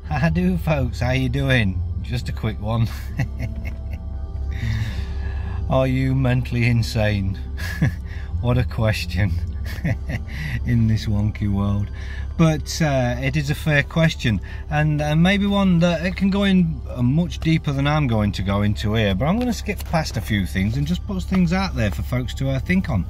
How do, folks? How you doing? Just a quick one. Are you mentally insane? What a question in this wonky world. But it is a fair question, and maybe one that it can go in much deeper than I'm going to go into here, but I'm going to skip past a few things and just put things out there for folks to think on.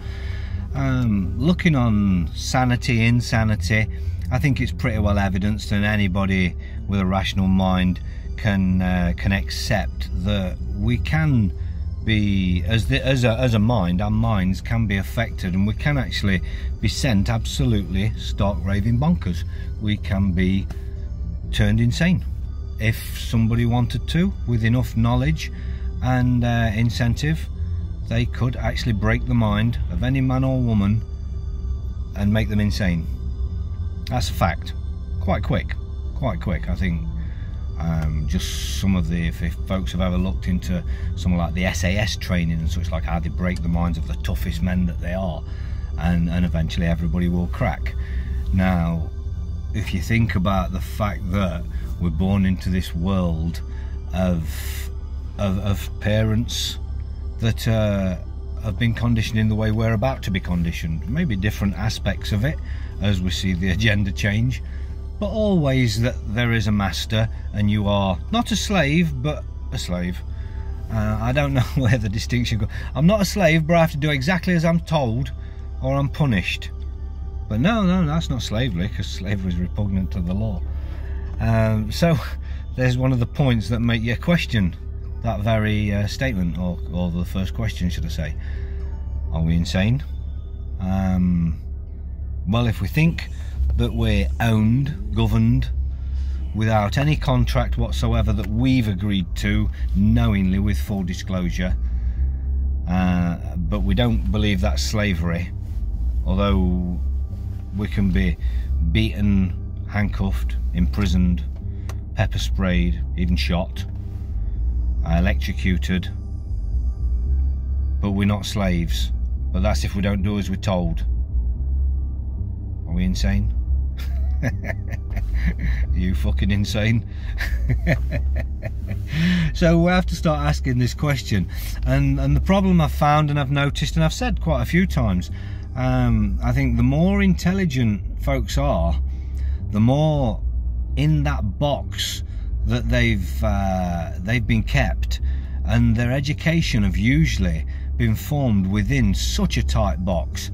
Looking on sanity, insanity, I think it's pretty well evidenced, and anybody with a rational mind can accept that we can be, as a mind, our minds can be affected, and we can actually be sent absolutely stark raving bonkers. We can be turned insane if somebody wanted to, with enough knowledge and incentive. They could actually break the mind of any man or woman and make them insane. That's a fact. Quite quick, I think. Just some of the, if folks have ever looked into something like the SAS training and such, like how they break the minds of the toughest men that they are, and eventually everybody will crack. Now, if you think about the fact that we're born into this world of parents that have been conditioned in the way we're about to be conditioned, maybe different aspects of it as we see the agenda change, but always that there is a master and you are not a slave but a slave. I don't know where the distinction goes. I'm not a slave, but I have to do exactly as I'm told or I'm punished. But no, that's not slavery, because slavery is repugnant to the law. So there's one of the points that make you question that very statement, or the first question, should I say. Are we insane? Well, if we think that we're owned, governed, without any contract whatsoever that we've agreed to, knowingly, with full disclosure, but we don't believe that's slavery, although we can be beaten, handcuffed, imprisoned, pepper sprayed, even shot, electrocuted, but we're not slaves. But that's if we don't do as we're told. Are we insane? Are you fucking insane? So we have to start asking this question, and the problem I've found and I've noticed, and I've said quite a few times, I think the more intelligent folks are, the more in that box that they've been kept, and their education have usually been formed within such a tight box,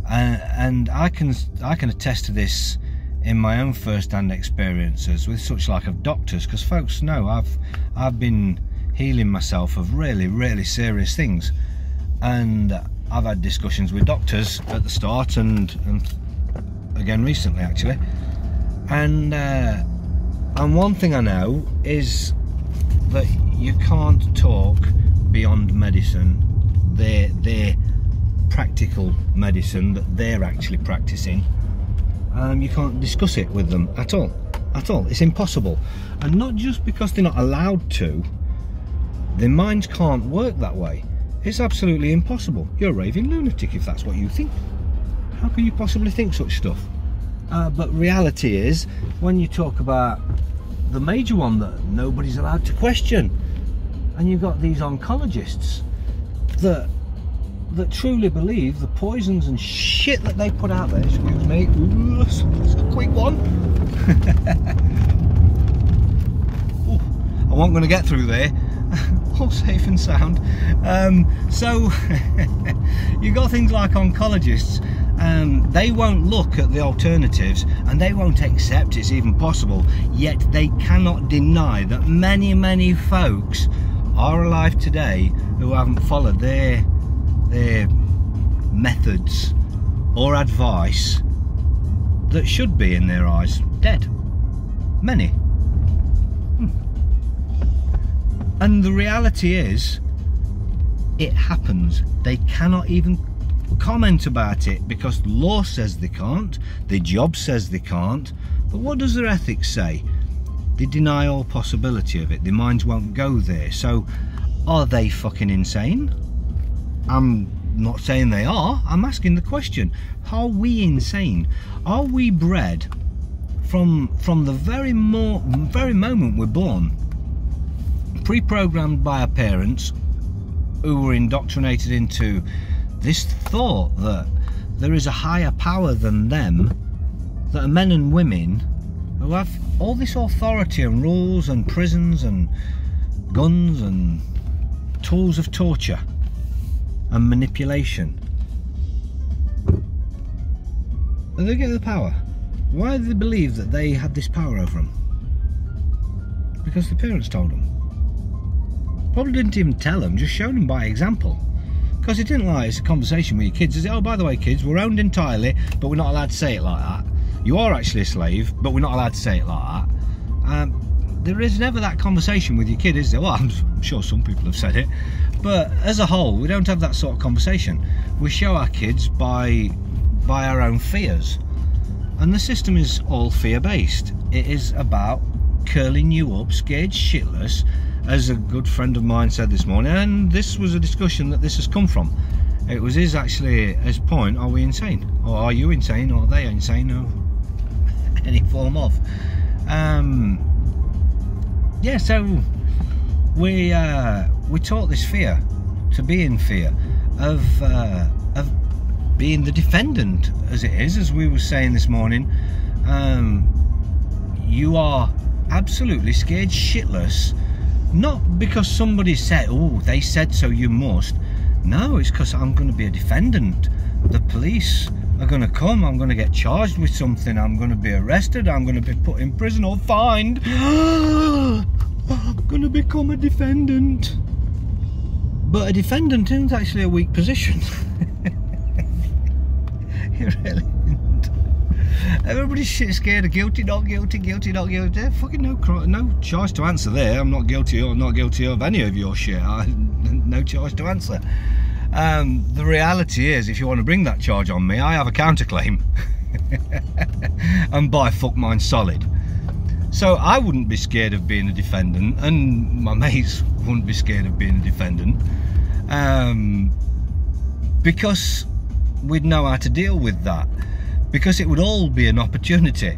and I can attest to this in my own first-hand experiences with such like of doctors, because folks know I've been healing myself of really serious things, and I've had discussions with doctors at the start and again recently actually, and one thing I know is that you can't talk beyond medicine, their practical medicine that they're actually practicing. You can't discuss it with them at all. It's impossible. And not just because they're not allowed to, their minds can't work that way. It's absolutely impossible. You're a raving lunatic if that's what you think. How can you possibly think such stuff? But reality is, when you talk about the major one that nobody's allowed to question, and you've got these oncologists that truly believe the poisons and shit that they put out there. Excuse me, ooh, that's a quick one. Ooh, I wasn't going to get through there. All safe and sound. So you've got things like oncologists, they won't look at the alternatives and they won't accept it's even possible, yet they cannot deny that many folks are alive today who haven't followed their methods or advice that should be, in their eyes, dead. Many. And the reality is, it happens. They cannot even comment about it because the law says they can't, their job says they can't, but what does their ethics say? They deny all possibility of it. Their minds won't go there. So are they fucking insane? I'm not saying they are. I'm asking the question, are we insane? Are we bred from the very moment we're born, pre-programmed by our parents, who were indoctrinated into this thought that there is a higher power than them, that are men and women who have all this authority and rules and prisons and guns and tools of torture and manipulation. And they get the power. Why do they believe that they had this power over them? Because the parents told them. Probably didn't even tell them, just showed them by example. Because it didn't like it's a conversation with your kids. Is it, oh, by the way, kids, we're owned entirely, but we're not allowed to say it like that. You are actually a slave, but we're not allowed to say it like that. There is never that conversation with your kid, is there? Well, I'm sure some people have said it, but as a whole, we don't have that sort of conversation. We show our kids by our own fears, and the system is all fear-based. It is about curling you up, scared shitless, as a good friend of mine said this morning, and this was a discussion that this has come from. It was his point, are we insane? Or are you insane? Or are they insane? Or any form of. Yeah, so we taught this fear, to be in fear of being the defendant, as it is, as we were saying this morning. You are absolutely scared shitless, not because somebody said, oh, they said so, you must. No, it's because I'm going to be a defendant. The police are going to come, I'm going to get charged with something, I'm going to be arrested, I'm going to be put in prison or fined. I'm going to become a defendant. But a defendant isn't actually a weak position. It really isn't. Everybody's shit scared of guilty, not guilty, guilty, not guilty. Fucking no charge to answer there. I'm not guilty or not guilty of any of your shit. No charge to answer. The reality is, if you want to bring that charge on me, I have a counterclaim. And by fuck mine solid. So I wouldn't be scared of being a defendant, and my mates wouldn't be scared of being a defendant, because we'd know how to deal with that, because it would all be an opportunity.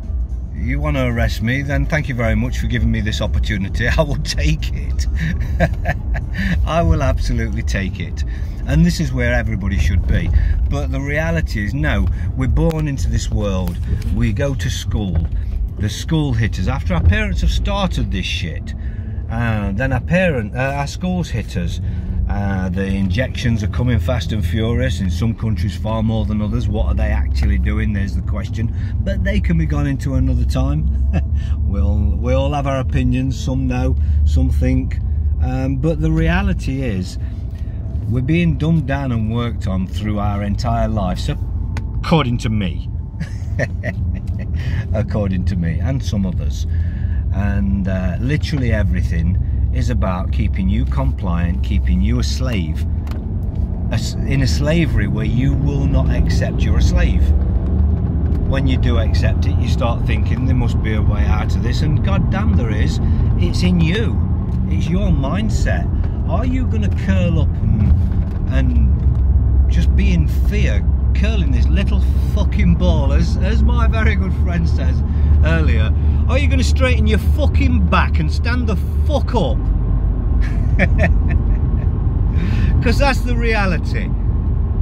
You want to arrest me, then thank you very much for giving me this opportunity. I will take it. I will absolutely take it. And this is where everybody should be. But the reality is, no, we're born into this world, we go to school, the school hit us. After our parents have started this shit, then our schools hit us. The injections are coming fast and furious, in some countries far more than others. What are they actually doing? There's the question, but they can be gone into another time. we all have our opinions, some know, some think, but the reality is we're being dumbed down and worked on through our entire life. So according to me, according to me and some others, and literally everything is about keeping you compliant, keeping you a slave, in a slavery where you will not accept you're a slave. When you do accept it, you start thinking there must be a way out of this, and goddamn there is. It's in you, it's your mindset. Are you going to curl up and just be in fear, curling this little fucking ball, as my very good friend says earlier? Are you going to straighten your fucking back and stand the fuck up? Because that's the reality.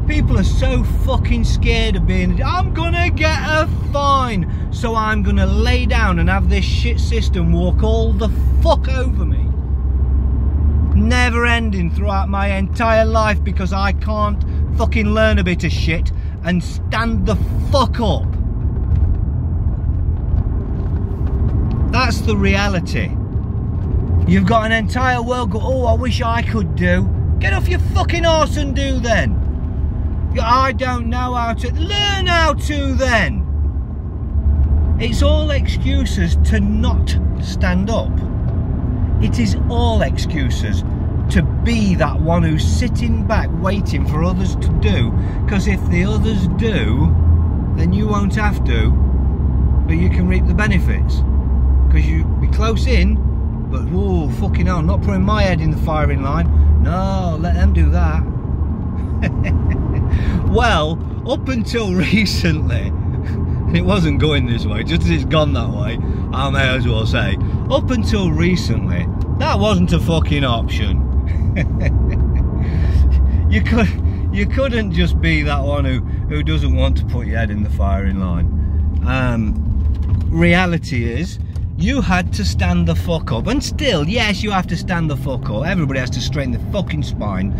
People are so fucking scared of being, I'm gonna get a fine, so I'm gonna lay down and have this shit system walk all the fuck over me. Never ending throughout my entire life, because I can't fucking learn a bit of shit and stand the fuck up. That's the reality. You've got an entire world go, oh, I wish I could do. Get off your fucking arse and do then. I don't know how to. Learn how to then. It's all excuses to not stand up. It is all excuses to be that one who's sitting back waiting for others to do, because if the others do, then you won't have to, but you can reap the benefits, because you'll be close in, but whoa, fucking hell, I'm not putting my head in the firing line. No, let them do that. Well, up until recently, and it wasn't going this way, just as it's gone that way, I may as well say, up until recently, that wasn't a fucking option. You couldn't just be that one who doesn't want to put your head in the firing line. Reality is, you had to stand the fuck up, and still, yes, you have to stand the fuck up. Everybody has to straighten their fucking spine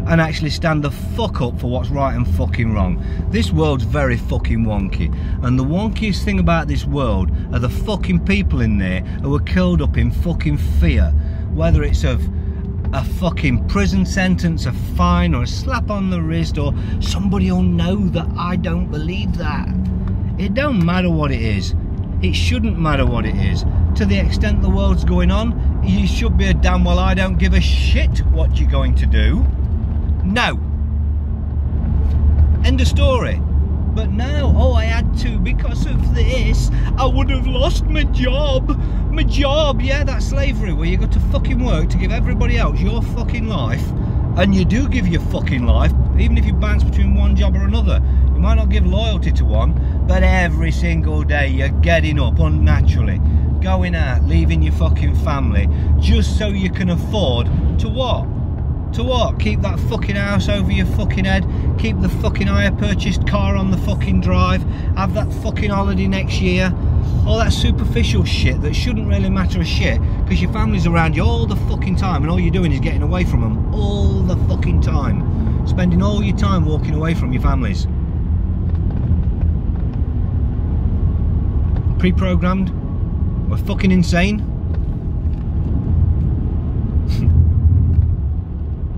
and actually stand the fuck up for what's right and fucking wrong. This world's very fucking wonky, and the wonkiest thing about this world are the fucking people in there who are curled up in fucking fear, whether it's of a fucking prison sentence, a fine, or a slap on the wrist, or somebody will know that I don't believe that. It don't matter what it is. It shouldn't matter what it is. To the extent the world's going on, you should be a damn well I don't give a shit what you're going to do. No. End of story. But now, oh, I had to because of this. I would have lost my job. My job, yeah, that's slavery, where you got to fucking work to give everybody else your fucking life. And you do give your fucking life, even if you bounce between one job or another. You might not give loyalty to one, but every single day you're getting up unnaturally, going out, leaving your fucking family, just so you can afford to what? To what? Keep that fucking house over your fucking head, keep the fucking hire purchased car on the fucking drive, have that fucking holiday next year, all that superficial shit that shouldn't really matter a shit, because your family's around you all the fucking time and all you're doing is getting away from them all the fucking time, spending all your time walking away from your families. Pre-programmed? We're fucking insane.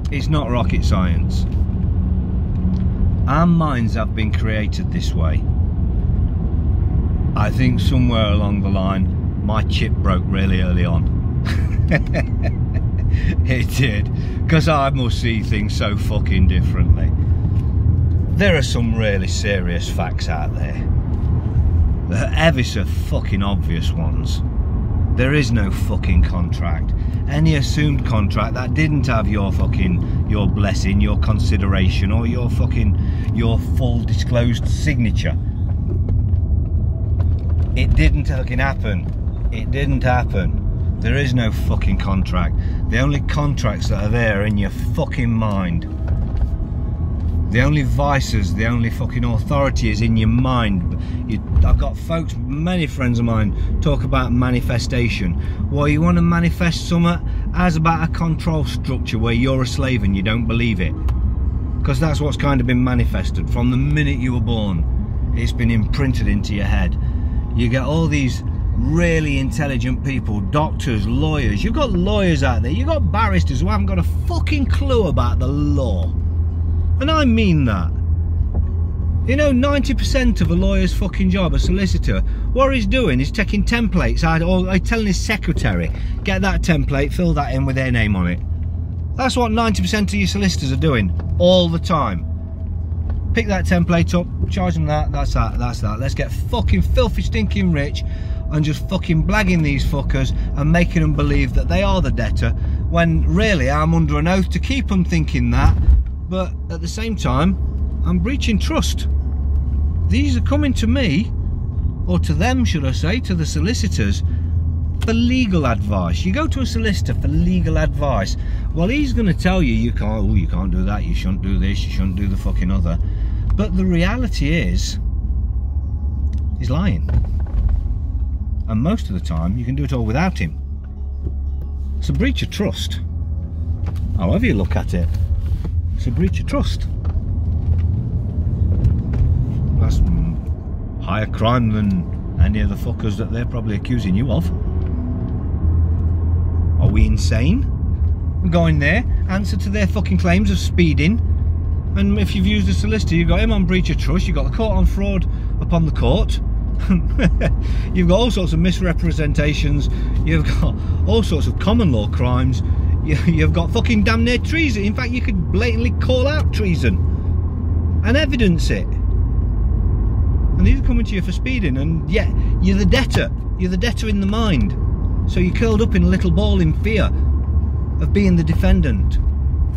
It's not rocket science. Our minds have been created this way. I think somewhere along the line my chip broke really early on. It did, because I must see things so fucking differently. There are some really serious facts out there. The ever so fucking obvious ones. There is no fucking contract. Any assumed contract that didn't have your blessing, your consideration, or your full disclosed signature. It didn't fucking happen. It didn't happen. There is no fucking contract. The only contracts that are there are in your fucking mind. The only vices, the only fucking authority is in your mind. I've got folks, many friends of mine, talk about manifestation. Well, you want to manifest something as about a control structure where you're a slave and you don't believe it. Because that's what's kind of been manifested from the minute you were born. It's been imprinted into your head. You get all these really intelligent people, doctors, lawyers. You've got lawyers out there, you've got barristers who haven't got a fucking clue about the law. And I mean that. You know, 90% of a lawyer's fucking job, a solicitor, what he's doing is taking templates out, or telling his secretary, get that template, fill that in with their name on it. That's what 90% of your solicitors are doing, all the time. Pick that template up, charge them that, that's that, that's that. Let's get fucking filthy stinking rich and just fucking blagging these fuckers and making them believe that they are the debtor, when really I'm under an oath to keep them thinking that. But at the same time, I'm breaching trust. These are coming to me, or to them should I say, to the solicitors, for legal advice. You go to a solicitor for legal advice. Well, he's going to tell you, you can't do that, you shouldn't do this, you shouldn't do the fucking other. But the reality is, he's lying. And most of the time, you can do it all without him. It's a breach of trust. However you look at it. It's a breach of trust. That's higher crime than any of the fuckers that they're probably accusing you of. Are we insane? We go in there, answer to their fucking claims of speeding, and if you've used a solicitor, you've got him on breach of trust, you've got the court on fraud upon the court, you've got all sorts of misrepresentations, you've got all sorts of common law crimes, you've got fucking damn near treason. In fact, you could blatantly call out treason and evidence it. And these are coming to you for speeding, and yet you're the debtor. You're the debtor in the mind. So you're curled up in a little ball in fear of being the defendant.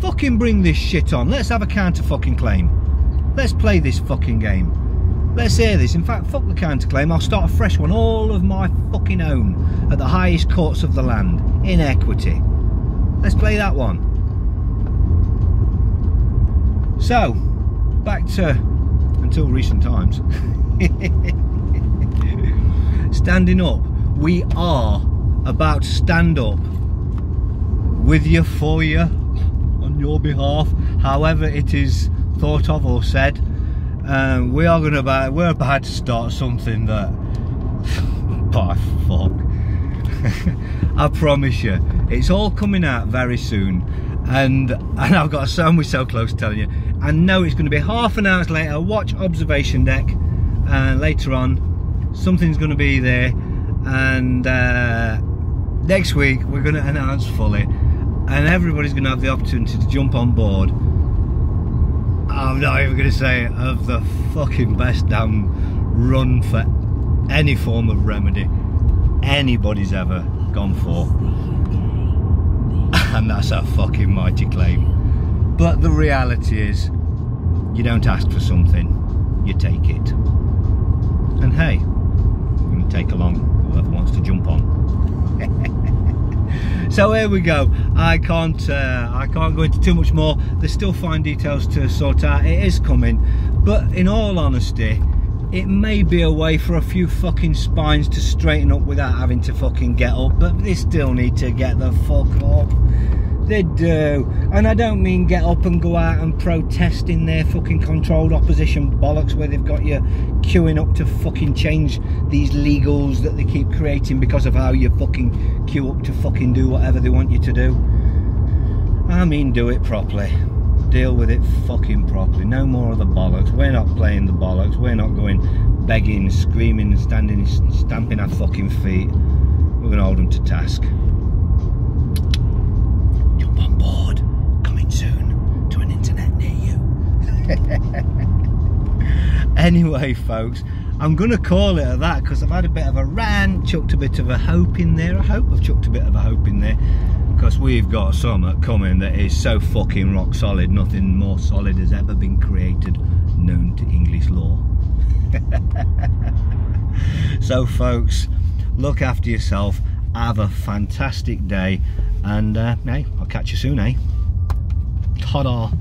Fucking bring this shit on. Let's have a counter fucking claim. Let's play this fucking game. Let's hear this. In fact, fuck the counterclaim. I'll start a fresh one, all of my fucking own, at the highest courts of the land, in equity. Let's play that one. So, back to until recent times. Standing up. We are about to stand up with you, for you, on your behalf, however it is thought of or said. We're about to start something that, by fuck, I promise you, it's all coming out very soon, and I've got so much so close to telling you. I know it's going to be half an hour later. Watch observation deck, and later on something's going to be there, and next week we're going to announce fully, and everybody's going to have the opportunity to jump on board. I'm not even going to say it, of the fucking best damn run for any form of remedy anybody's ever gone for. And that's a fucking mighty claim. But the reality is, you don't ask for something, you take it. And hey, I'm going to take along whoever wants to jump on. So here we go. I can't go into too much more. There's still fine details to sort out. It is coming, but in all honesty, it may be a way for a few fucking spines to straighten up without having to fucking get up, but they still need to get the fuck up. They do. And I don't mean get up and go out and protest in their fucking controlled opposition bollocks where they've got you queuing up to fucking change these legals that they keep creating because of how you fucking queue up to fucking do whatever they want you to do. I mean, do it properly. Deal with it fucking properly. No more of the bollocks. We're not playing the bollocks. We're not going begging, screaming, standing, stamping our fucking feet. We're going to hold them to task. Jump on board. Coming soon to an internet near you. Anyway, folks, I'm going to call it at that because I've had a bit of a rant, chucked a bit of a hope in there. I hope I've chucked a bit of a hope in there, because we've got something coming that is so fucking rock solid. Nothing more solid has ever been created known to English law. So folks, look after yourself, have a fantastic day, and hey, I'll catch you soon, eh? Ta-da.